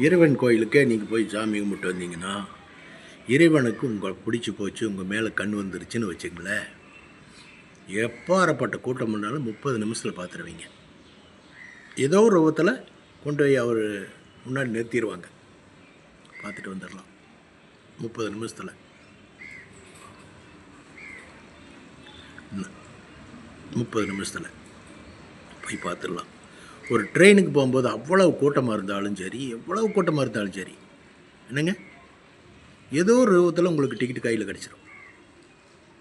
இறைவன் கோயிலுக்கே நீங்கள் போய் சாமி கும்பிட்டு வந்தீங்கன்னா இறைவனுக்கு உங்களை பிடிச்சி போச்சு, உங்கள் மேலே கண் வந்துருச்சுன்னு வச்சுங்களேன், எப்பாறப்பட்ட கூட்டம் பண்ணாலும் 30 நிமிஷத்தில் பார்த்துருவீங்க. ஏதோ ஒரு ரூபத்தில் கொண்டு போய் அவர் முன்னாடி நிறுத்திடுவாங்க, பார்த்துட்டு வந்துடலாம் 30 நிமிஷத்தில். 30 நிமிஷத்தில் போய் பார்த்துடலாம். ஒரு ட்ரெயினுக்கு போகும்போது அவ்வளவு கூட்டமாக இருந்தாலும் சரி, எவ்வளவு கூட்டமாக இருந்தாலும் சரி, என்னங்க, ஏதோ ஒரு ரூபத்தில் உங்களுக்கு டிக்கெட் கையில் கிடச்சிடும்.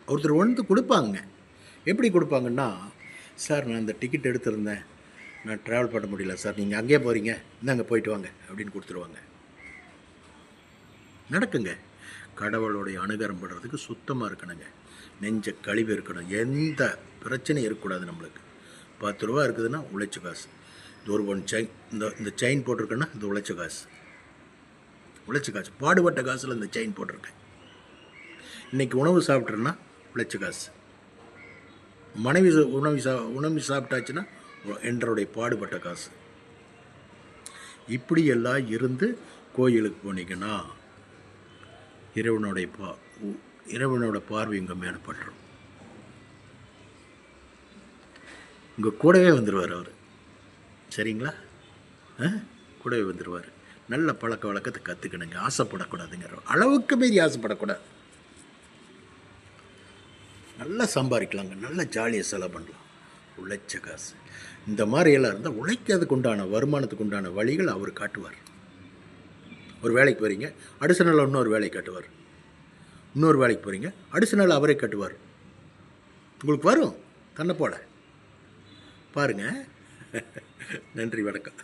ஒருத்தர் வந்து கொடுப்பாங்க. எப்படி கொடுப்பாங்கன்னா, சார் நான் இந்த டிக்கெட் எடுத்திருந்தேன், நான் ட்ராவல் பண்ண முடியல சார், நீங்கள் அங்கேயே போகிறீங்க, இந்தாங்க போயிட்டு வாங்க அப்படின்னு கொடுத்துருவாங்க. நடக்குங்க. கடவுளுடைய அனுகரம் பண்ணுறதுக்கு சுத்தமாக இருக்கணுங்க, நெஞ்ச கழிவு இருக்கணும், எந்த பிரச்சனையும் இருக்கக்கூடாது. நம்மளுக்கு 10 ரூபா இருக்குதுன்னா உழைச்ச காசு, இது ஒரு செயின், இந்த செயின் போட்டிருக்கேன்னா இது உழைச்ச காசு, பாடுபட்ட காசில் இந்த செயின் போட்டிருக்கேன். இன்றைக்கி உணவு சாப்பிட்றேன்னா உழைச்ச காசு, மனைவி உணவு சாப்பிட்டாச்சுன்னா என்றுடைய பாடுபட்ட காசு. இப்படியெல்லாம் இருந்து கோயிலுக்கு போனீங்கன்னா இறைவனோட பார்வை உங்கள் மேலே பட்டுரும். உங்கள் கூடவே வந்துடுவார் அவர். சரிங்களா? கூடவே வந்துடுவார். நல்ல பழக்க வழக்கத்தை கற்றுக்கணுங்க. ஆசைப்படக்கூடாதுங்கிற அளவுக்கு மீறி ஆசைப்படக்கூடாது. நல்லா சம்பாதிக்கலாங்க, நல்லா ஜாலியாக செலவு பண்ணலாம். உழைச்ச காசு இந்த மாதிரியெல்லாம் இருந்தால் உழைக்கிறதுக்கு உண்டான வருமானத்துக்கு உண்டான வழிகள் அவர் காட்டுவார். ஒரு வேலைக்கு போகிறீங்க, அடுத்த நாள் இன்னொரு வேலை காட்டுவார். இன்னொரு வேலைக்கு போகிறீங்க, அடுத்த நாள் அவரே காட்டுவார். உங்களுக்கு வரும் தன்னை போல. பாருங்கள். நன்றி, வணக்கம்.